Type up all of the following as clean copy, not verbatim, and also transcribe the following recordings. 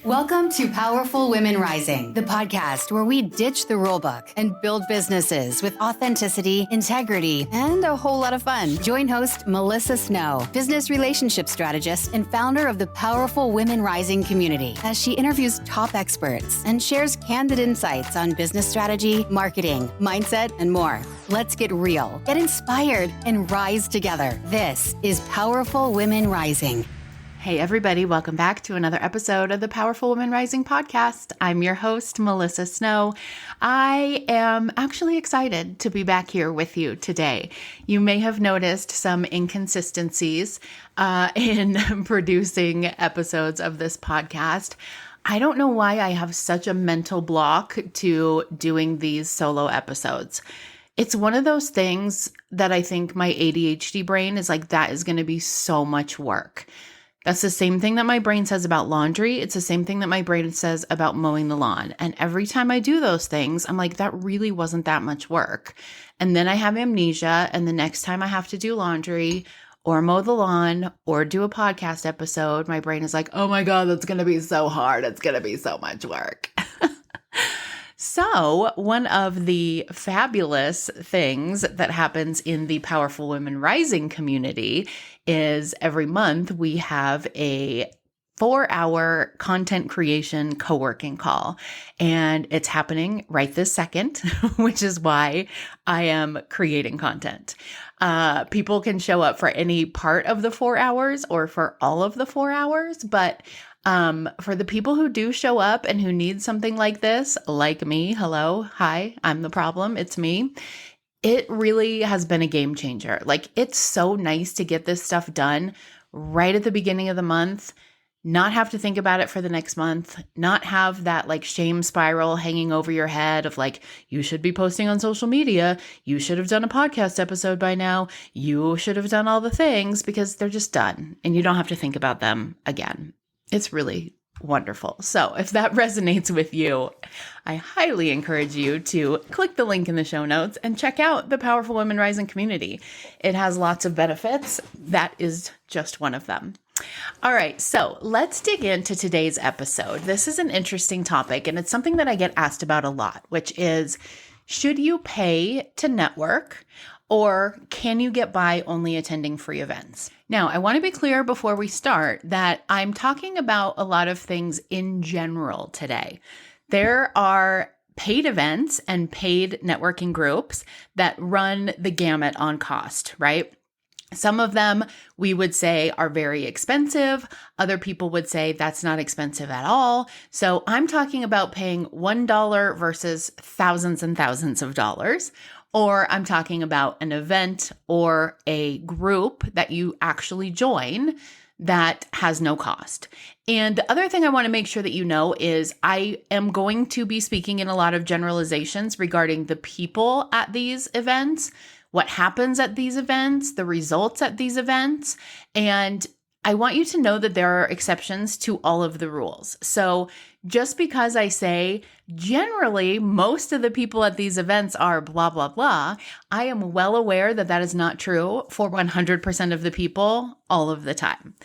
Welcome to Powerful Women Rising, the podcast where we ditch the rulebook and build businesses with authenticity, integrity, and a whole lot of fun. Join host Melissa Snow, business relationship strategist and founder of the Powerful Women Rising community, as she interviews top experts and shares candid insights on business strategy, marketing, mindset, and more. Let's get real, get inspired, and rise together. This is Powerful Women Rising. Hey everybody, welcome back to another episode of the Powerful Women Rising podcast. I'm your host, Melissa Snow. I am actually excited to be back here with you today. You may have noticed some inconsistencies in producing episodes of this podcast. I don't know why I have such a mental block to doing these solo episodes. It's one of those things that I think my ADHD brain is like, that is going to be so much work. That's the same thing that my brain says about laundry. It's the same thing that my brain says about mowing the lawn. And every time I do those things, I'm like, that really wasn't that much work. And then I have amnesia. And the next time I have to do laundry or mow the lawn or do a podcast episode, my brain is like, oh my God, that's going to be so hard. It's going to be so much work. So one of the fabulous things that happens in the Powerful Women Rising community is every month we have a 4-hour content creation co-working call, and it's happening right this second, which is why I am creating content. People can show up for any part of the 4 hours or for all of the 4 hours, but for the people who do show up and who need something like this, like me, hello, hi, I'm the problem, it's me. It really has been a game changer. Like, it's so nice to get this stuff done right at the beginning of the month, not have to think about it for the next month, not have that like shame spiral hanging over your head of like, you should be posting on social media. You should have done a podcast episode by now. You should have done all the things, because they're just done and you don't have to think about them again. It's really wonderful. So if that resonates with you, I highly encourage you to click the link in the show notes and check out the Powerful Women Rising community. It has lots of benefits. That is just one of them. All right, so let's dig into today's episode. This is an interesting topic, and it's something that I get asked about a lot, which is, should you pay to network, or can you get by only attending free events? Now, I want to be clear before we start that I'm talking about a lot of things in general today. There are paid events and paid networking groups that run the gamut on cost, right? Some of them we would say are very expensive. Other people would say that's not expensive at all. So I'm talking about paying $1 versus thousands and thousands of dollars. Or I'm talking about an event or a group that you actually join that has no cost. And the other thing I want to make sure that you know is I am going to be speaking in a lot of generalizations regarding the people at these events, what happens at these events, the results at these events, and I want you to know that there are exceptions to all of the rules. So just because I say generally most of the people at these events are blah, blah, blah, I am well aware that that is not true for 100% of the people all of the time.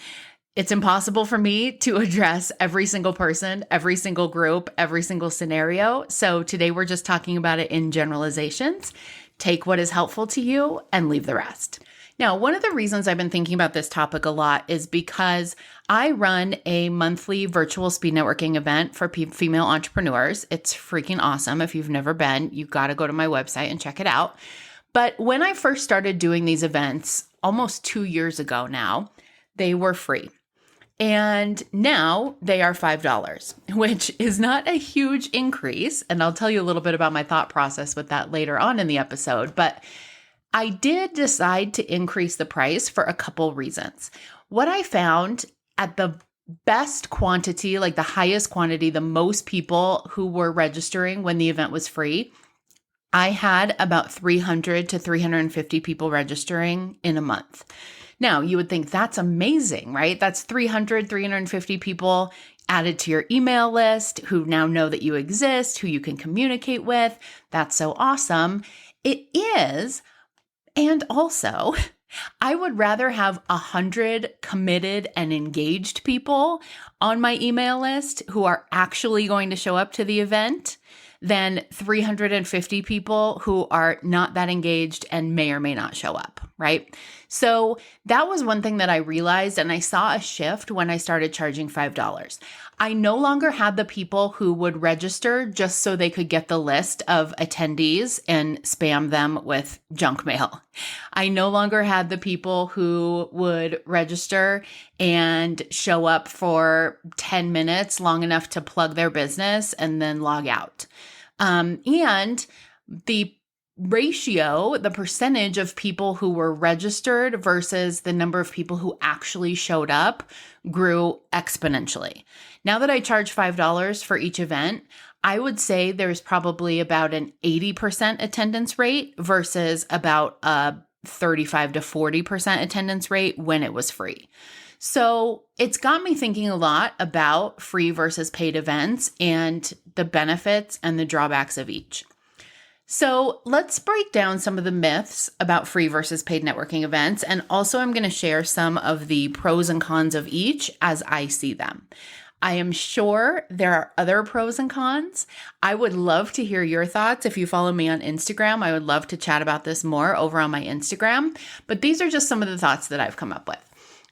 It's impossible for me to address every single person, every single group, every single scenario. So today we're just talking about it in generalizations. Take what is helpful to you and leave the rest. Now, one of the reasons I've been thinking about this topic a lot is because I run a monthly virtual speed networking event for female entrepreneurs. It's freaking awesome. If you've never been, you've got to go to my website and check it out. But when I first started doing these events almost 2 years ago now, they were free. And now they are $5, which is not a huge increase. And I'll tell you a little bit about my thought process with that later on in the episode. But I did decide to increase the price for a couple reasons. What I found at the best quantity, like the highest quantity, the most people who were registering when the event was free, I had about 300 to 350 people registering in a month. Now, you would think that's amazing, right? That's 300, 350 people added to your email list who now know that you exist, who you can communicate with. That's so awesome. It is. And also, I would rather have 100 committed and engaged people on my email list who are actually going to show up to the event than 350 people who are not that engaged and may or may not show up, right? So that was one thing that I realized, and I saw a shift when I started charging $5. I no longer had the people who would register just so they could get the list of attendees and spam them with junk mail. I no longer had the people who would register and show up for 10 minutes, long enough to plug their business and then log out. And the ratio, the percentage of people who were registered versus the number of people who actually showed up grew exponentially. Now that I charge $5 for each event, I would say there's probably about an 80% attendance rate versus about a 35 to 40% attendance rate when it was free. So it's got me thinking a lot about free versus paid events and the benefits and the drawbacks of each. So let's break down some of the myths about free versus paid networking events. And also I'm going to share some of the pros and cons of each as I see them. I am sure there are other pros and cons. I would love to hear your thoughts. If you follow me on Instagram, I would love to chat about this more over on my Instagram. But these are just some of the thoughts that I've come up with.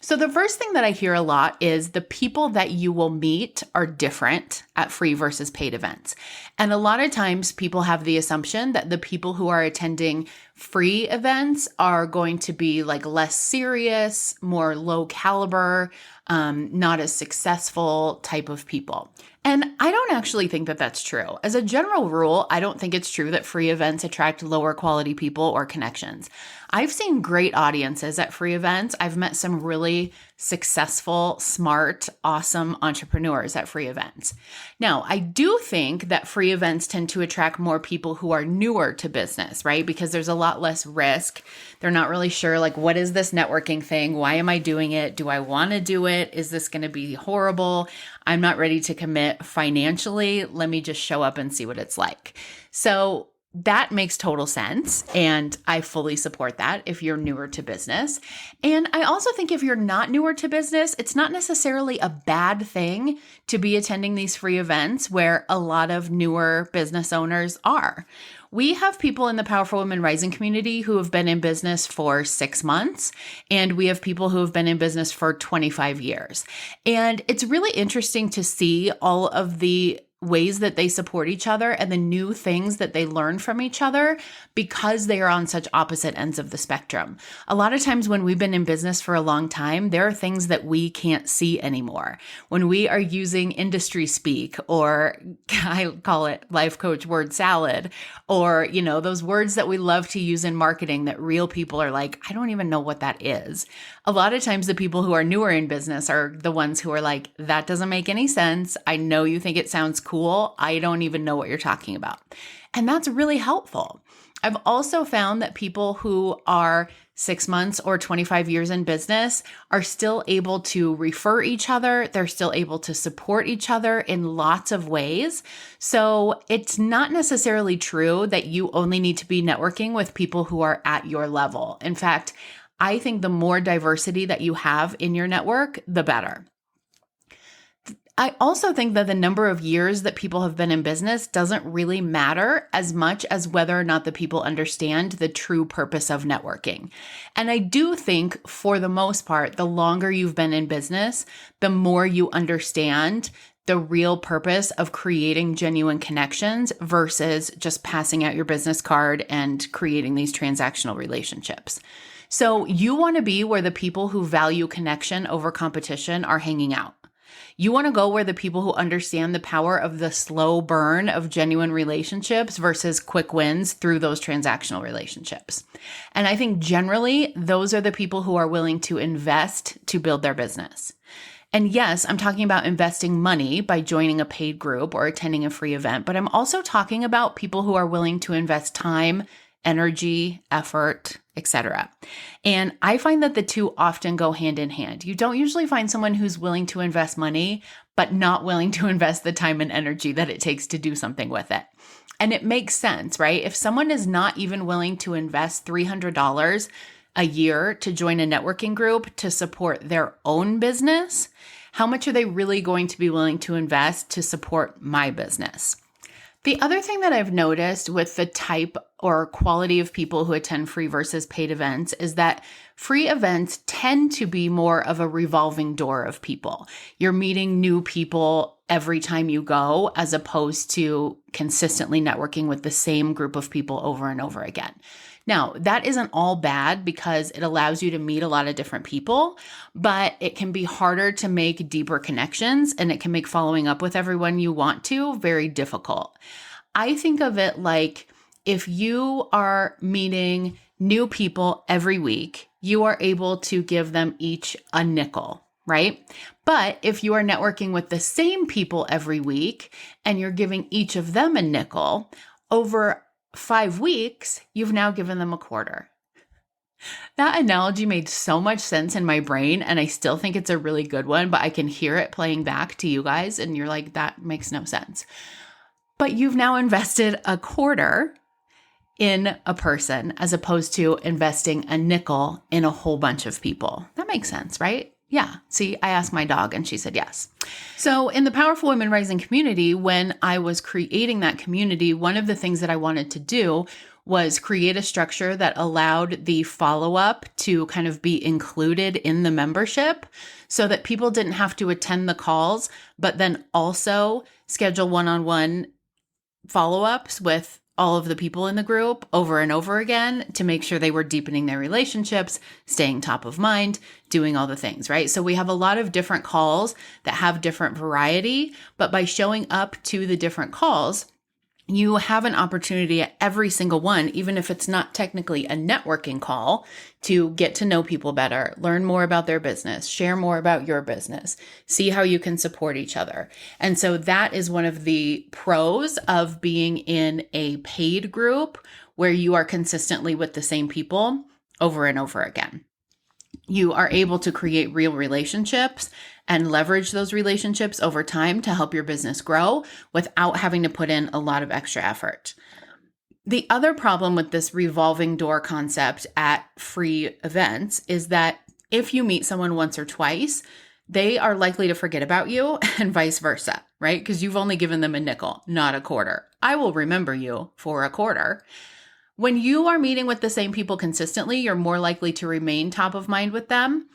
So the first thing that I hear a lot is the people that you will meet are different at free versus paid events. And a lot of times people have the assumption that the people who are attending free events are going to be like less serious, more low caliber, not as successful type of people. And I don't actually think that that's true. As a general rule, I don't think it's true that free events attract lower quality people or connections. I've seen great audiences at free events. I've met some really successful, smart, awesome entrepreneurs at free events. Now, I do think that free events tend to attract more people who are newer to business, right? Because there's a lot less risk. They're not really sure, like, what is this networking thing? Why am I doing it? Do I want to do it? Is this going to be horrible? I'm not ready to commit financially. Let me just show up and see what it's like. So that makes total sense. And I fully support that if you're newer to business. And I also think if you're not newer to business, it's not necessarily a bad thing to be attending these free events where a lot of newer business owners are. We have people in the Powerful Women Rising community who have been in business for 6 months, and we have people who have been in business for 25 years. And it's really interesting to see all of the ways that they support each other and the new things that they learn from each other because they are on such opposite ends of the spectrum. A lot of times when we've been in business for a long time, there are things that we can't see anymore. When we are using industry speak, or I call it life coach word salad, or, those words that we love to use in marketing that real people are like, I don't even know what that is. A lot of times the people who are newer in business are the ones who are like, that doesn't make any sense. I know you think it sounds cool. I don't even know what you're talking about. And that's really helpful. I've also found that people who are 6 months or 25 years in business are still able to refer each other. They're still able to support each other in lots of ways. So it's not necessarily true that you only need to be networking with people who are at your level. In fact, I think the more diversity that you have in your network, the better. I also think that the number of years that people have been in business doesn't really matter as much as whether or not the people understand the true purpose of networking. And I do think, for the most part, the longer you've been in business, the more you understand the real purpose of creating genuine connections versus just passing out your business card and creating these transactional relationships. So you want to be where the people who value connection over competition are hanging out. You want to go where the people who understand the power of the slow burn of genuine relationships versus quick wins through those transactional relationships. And I think generally those are the people who are willing to invest to build their business. And yes, I'm talking about investing money by joining a paid group or attending a free event, but I'm also talking about people who are willing to invest time, energy, effort, etc. And I find that the two often go hand in hand. You don't usually find someone who's willing to invest money, but not willing to invest the time and energy that it takes to do something with it. And it makes sense, right? If someone is not even willing to invest $300 a year to join a networking group to support their own business, how much are they really going to be willing to invest to support my business? The other thing that I've noticed with the type or quality of people who attend free versus paid events is that free events tend to be more of a revolving door of people. You're meeting new people every time you go, as opposed to consistently networking with the same group of people over and over again. Now, that isn't all bad because it allows you to meet a lot of different people, but it can be harder to make deeper connections, and it can make following up with everyone you want to very difficult. I think of it like if you are meeting new people every week, you are able to give them each a nickel, right? But if you are networking with the same people every week and you're giving each of them a nickel, over 5 weeks, you've now given them a quarter. That analogy made so much sense in my brain, and I still think it's a really good one, but I can hear it playing back to you guys, and you're like, that makes no sense. But you've now invested a quarter in a person as opposed to investing a nickel in a whole bunch of people. That makes sense, right? Yeah. See, I asked my dog and she said yes. So in the Powerful Women Rising community, when I was creating that community, one of the things that I wanted to do was create a structure that allowed the follow-up to kind of be included in the membership so that people didn't have to attend the calls, but then also schedule one-on-one follow-ups with all of the people in the group over and over again to make sure they were deepening their relationships, staying top of mind, doing all the things, right? So we have a lot of different calls that have different variety, but by showing up to the different calls, you have an opportunity at every single one, even if it's not technically a networking call, to get to know people better, learn more about their business, share more about your business, see how you can support each other. And so that is one of the pros of being in a paid group where you are consistently with the same people over and over again. You are able to create real relationships and leverage those relationships over time to help your business grow without having to put in a lot of extra effort. The other problem with this revolving door concept at free events is that if you meet someone once or twice, they are likely to forget about you and vice versa, right? Because you've only given them a nickel, not a quarter. I will remember you for a quarter. When you are meeting with the same people consistently, you're more likely to remain top of mind with them.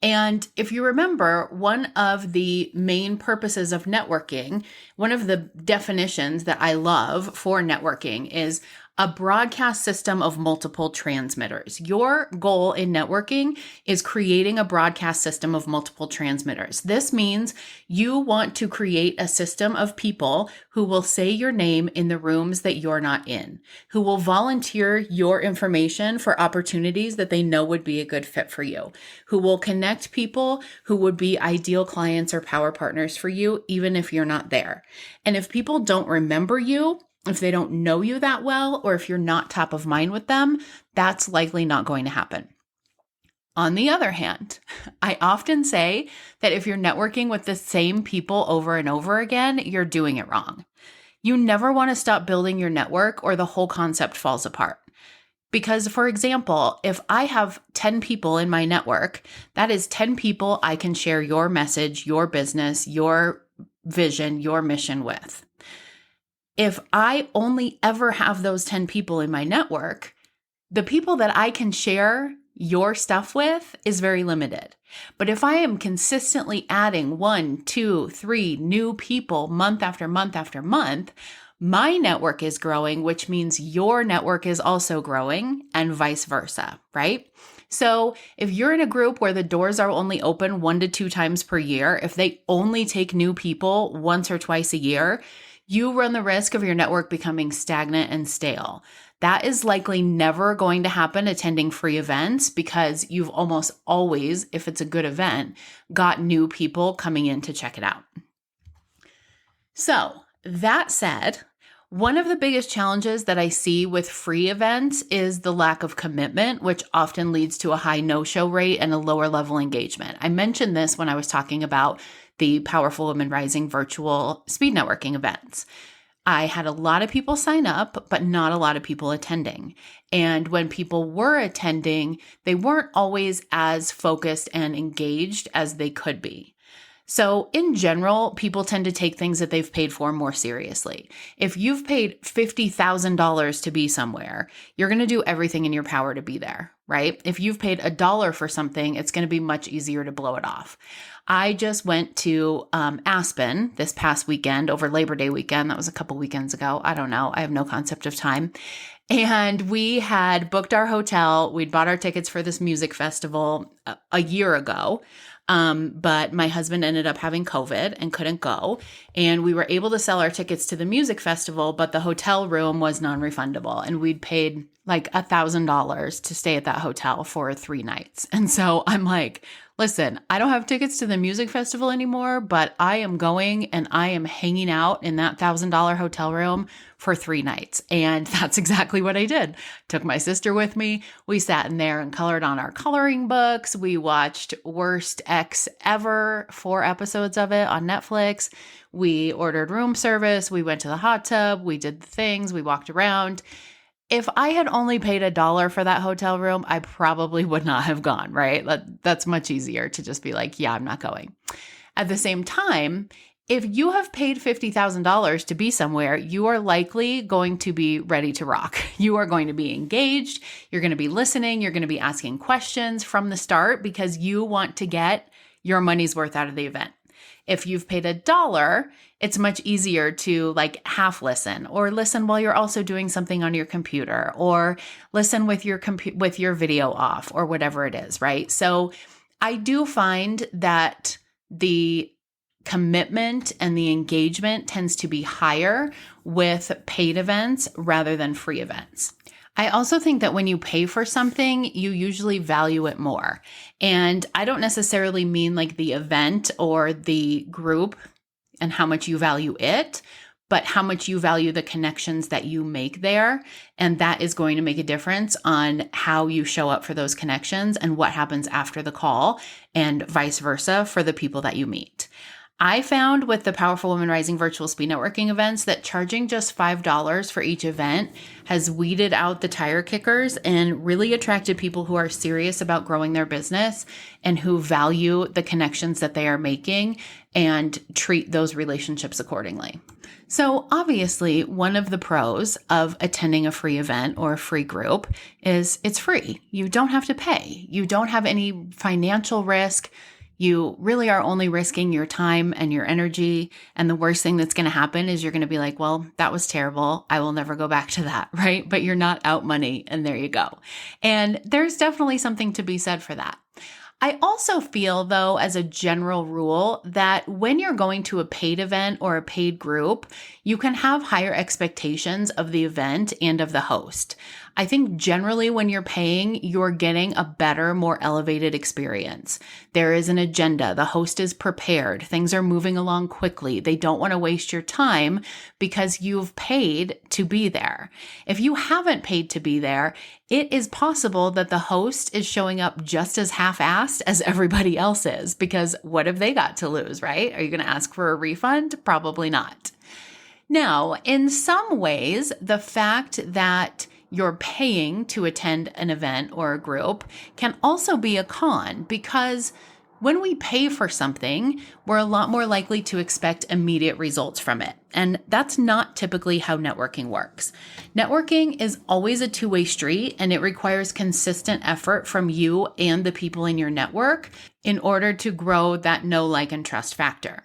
And if you remember, one of the main purposes of networking, one of the definitions that I love for networking is a broadcast system of multiple transmitters. Your goal in networking is creating a broadcast system of multiple transmitters. This means you want to create a system of people who will say your name in the rooms that you're not in, who will volunteer your information for opportunities that they know would be a good fit for you, who will connect people who would be ideal clients or power partners for you, even if you're not there. And if people don't remember you, if they don't know you that well, or if you're not top of mind with them, that's likely not going to happen. On the other hand, I often say that if you're networking with the same people over and over again, you're doing it wrong. You never want to stop building your network or the whole concept falls apart. Because, for example, if I have 10 people in my network, that is 10 people I can share your message, your business, your vision, your mission with. If I only ever have those 10 people in my network, the people that I can share your stuff with is very limited. But if I am consistently adding 1, 2, 3 new people month after month after month, my network is growing, which means your network is also growing and vice versa, right? So if you're in a group where the doors are only open 1 to 2 times per year, if they only take new people once or twice a year, you run the risk of your network becoming stagnant and stale. That is likely never going to happen attending free events because you've almost always, if it's a good event, got new people coming in to check it out. So that said, one of the biggest challenges that I see with free events is the lack of commitment, which often leads to a high no-show rate and a lower level engagement. I mentioned this when I was talking about the Powerful Women Rising virtual speed networking events. I had a lot of people sign up, but not a lot of people attending. And when people were attending, they weren't always as focused and engaged as they could be. So in general, people tend to take things that they've paid for more seriously. If you've paid $50,000 to be somewhere, you're going to do everything in your power to be there, right? If you've paid $1 for something, it's going to be much easier to blow it off. I just went to Aspen this past weekend, over Labor Day weekend. That was a couple weekends ago. I don't know. I have no concept of time. And we had booked our hotel. We'd bought our tickets for this music festival a year ago. But my husband ended up having COVID and couldn't go. And we were able to sell our tickets to the music festival, but the hotel room was non-refundable. And we'd paid like $1,000 to stay at that hotel for 3 nights. And so I'm like, listen, I don't have tickets to the music festival anymore, but I am going and I am hanging out in that $1,000 hotel room for 3 nights. And that's exactly what I did. Took my sister with me. We sat in there and colored on our coloring books. We watched Worst Ex Ever, 4 episodes of it on Netflix. We ordered room service. We went to the hot tub. We did the things. We walked around. If I had only paid $1 for that hotel room, I probably would not have gone, right? That's much easier to just be like, yeah, I'm not going. At the same time, if you have paid $50,000 to be somewhere, you are likely going to be ready to rock. You are going to be engaged. You're going to be listening. You're going to be asking questions from the start because you want to get your money's worth out of the event. If you've paid $1, it's much easier to like half listen or listen while you're also doing something on your computer or listen with your with your video off or whatever it is, right? So I do find that the commitment and the engagement tends to be higher with paid events rather than free events. I also think that when you pay for something, you usually value it more. And I don't necessarily mean like the event or the group and how much you value it, but how much you value the connections that you make there. And that is going to make a difference on how you show up for those connections and what happens after the call and vice versa for the people that you meet. I found with the Powerful Women Rising virtual speed networking events that charging just $5 for each event has weeded out the tire kickers and really attracted people who are serious about growing their business and who value the connections that they are making and treat those relationships accordingly. So obviously, one of the pros of attending a free event or a free group is it's free. You don't have to pay. You don't have any financial risk. You really are only risking your time and your energy. And the worst thing that's going to happen is you're going to be like, well, that was terrible. I will never go back to that, right? But you're not out money, and there you go. And there's definitely something to be said for that. I also feel, though, as a general rule, that when you're going to a paid event or a paid group, you can have higher expectations of the event and of the host. I think generally when you're paying, you're getting a better, more elevated experience. There is an agenda. The host is prepared. Things are moving along quickly. They don't want to waste your time because you've paid to be there. If you haven't paid to be there, it is possible that the host is showing up just as half-assed as everybody else is, because what have they got to lose, right? Are you going to ask for a refund? Probably not. Now, in some ways, the fact that you're paying to attend an event or a group can also be a con, because when we pay for something, we're a lot more likely to expect immediate results from it. And that's not typically how networking works. Networking is always a two-way street, and it requires consistent effort from you and the people in your network in order to grow that know, like, and trust factor.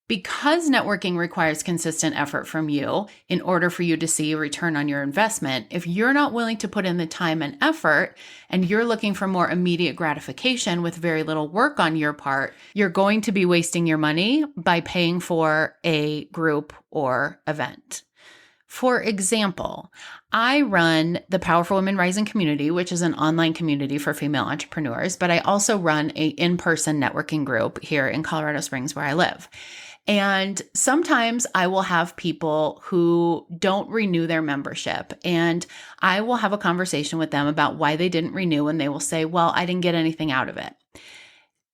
Because networking requires consistent effort from you in order for you to see a return on your investment, if you're not willing to put in the time and effort and you're looking for more immediate gratification with very little work on your part, you're going to be wasting your money by paying for a group or event. For example, I run the Powerful Women Rising community, which is an online community for female entrepreneurs, but I also run an in-person networking group here in Colorado Springs where I live. And sometimes I will have people who don't renew their membership, and I will have a conversation with them about why they didn't renew, and they will say, well, I didn't get anything out of it.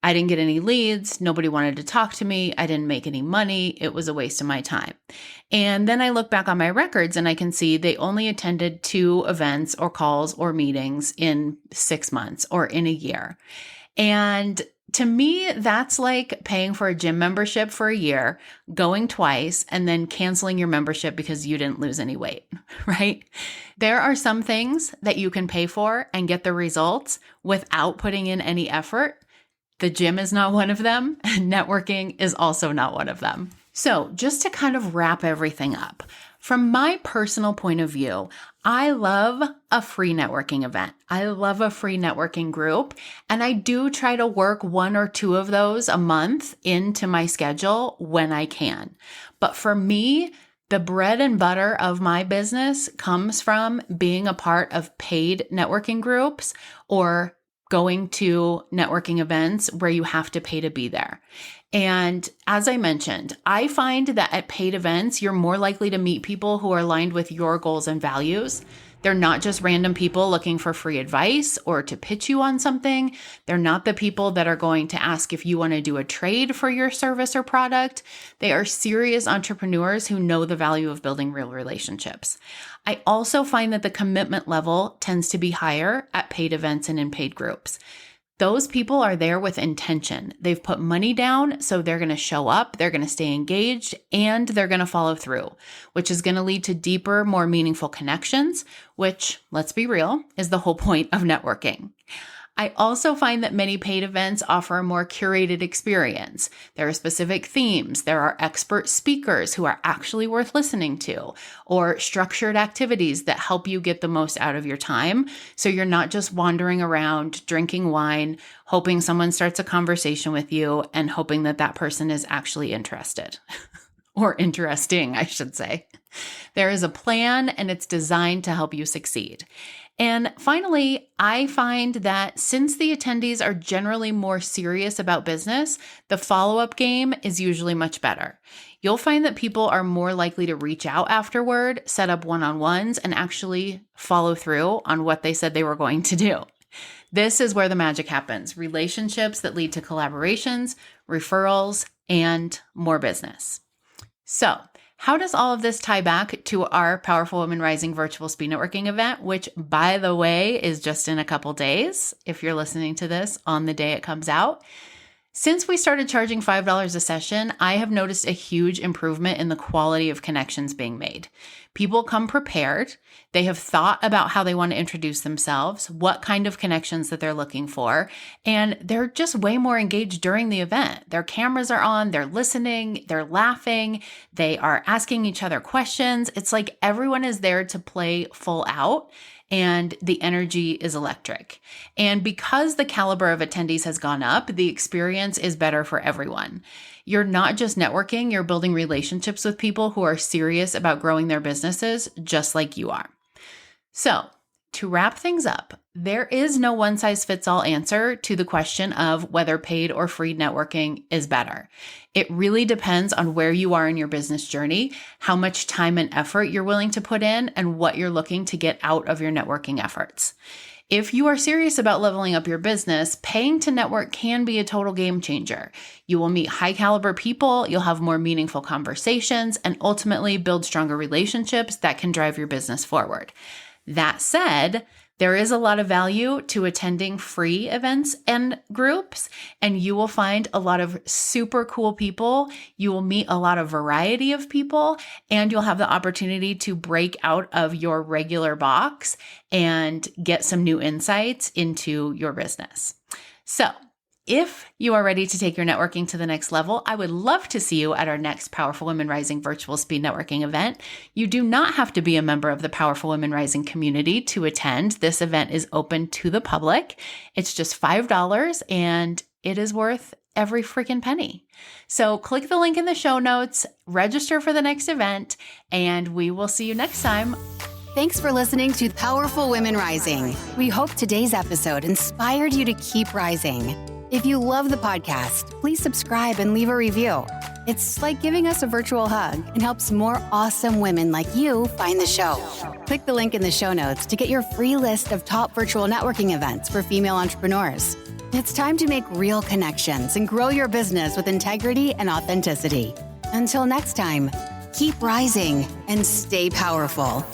I didn't get any leads. Nobody wanted to talk to me. I didn't make any money. It was a waste of my time. And then I look back on my records and I can see they only attended 2 events or calls or meetings in 6 months or in a year. And to me, that's like paying for a gym membership for a year, going twice, and then canceling your membership because you didn't lose any weight, right? There are some things that you can pay for and get the results without putting in any effort. The gym is not one of them, and networking is also not one of them. So just to kind of wrap everything up, from my personal point of view, I love a free networking event. I love a free networking group, and I do try to work 1 or 2 of those a month into my schedule when I can. But for me, the bread and butter of my business comes from being a part of paid networking groups or going to networking events where you have to pay to be there. And as I mentioned, I find that at paid events, you're more likely to meet people who are aligned with your goals and values. They're not just random people looking for free advice or to pitch you on something. They're not the people that are going to ask if you want to do a trade for your service or product. They are serious entrepreneurs who know the value of building real relationships. I also find that the commitment level tends to be higher at paid events and in paid groups. Those people are there with intention. They've put money down, so they're going to show up, they're going to stay engaged, and they're going to follow through, which is going to lead to deeper, more meaningful connections, which, let's be real, is the whole point of networking. I also find that many paid events offer a more curated experience. There are specific themes. There are expert speakers who are actually worth listening to, or structured activities that help you get the most out of your time. So you're not just wandering around drinking wine, hoping someone starts a conversation with you and hoping that that person is actually interested or interesting, I should say. There is a plan and it's designed to help you succeed. And finally, I find that since the attendees are generally more serious about business, the follow-up game is usually much better. You'll find that people are more likely to reach out afterward, set up one-on-ones, and actually follow through on what they said they were going to do. This is where the magic happens: relationships that lead to collaborations, referrals, and more business. So, how does all of this tie back to our Powerful Women Rising virtual speed networking event, which, by the way, is just in a couple days, if you're listening to this on the day it comes out? Since we started charging $5 a session, I have noticed a huge improvement in the quality of connections being made. People come prepared. They have thought about how they want to introduce themselves, what kind of connections that they're looking for, and they're just way more engaged during the event. Their cameras are on, they're listening, they're laughing, they are asking each other questions. It's like everyone is there to play full out, and the energy is electric. And because the caliber of attendees has gone up, the experience is better for everyone. You're not just networking, you're building relationships with people who are serious about growing their businesses just like you are. So, to wrap things up, there is no one-size-fits-all answer to the question of whether paid or free networking is better. It really depends on where you are in your business journey, how much time and effort you're willing to put in, and what you're looking to get out of your networking efforts. If you are serious about leveling up your business, paying to network can be a total game changer. You will meet high caliber people, you'll have more meaningful conversations, and ultimately build stronger relationships that can drive your business forward. That said, there is a lot of value to attending free events and groups, and you will find a lot of super cool people. You will meet a lot of variety of people, and you'll have the opportunity to break out of your regular box and get some new insights into your business. So, if you are ready to take your networking to the next level, I would love to see you at our next Powerful Women Rising virtual speed networking event. You do not have to be a member of the Powerful Women Rising community to attend. This event is open to the public. It's just $5 and it is worth every freaking penny. So click the link in the show notes, register for the next event, and we will see you next time. Thanks for listening to Powerful Women Rising. We hope today's episode inspired you to keep rising. If you love the podcast, please subscribe and leave a review. It's like giving us a virtual hug and helps more awesome women like you find the show. Click the link in the show notes to get your free list of top virtual networking events for female entrepreneurs. It's time to make real connections and grow your business with integrity and authenticity. Until next time, keep rising and stay powerful.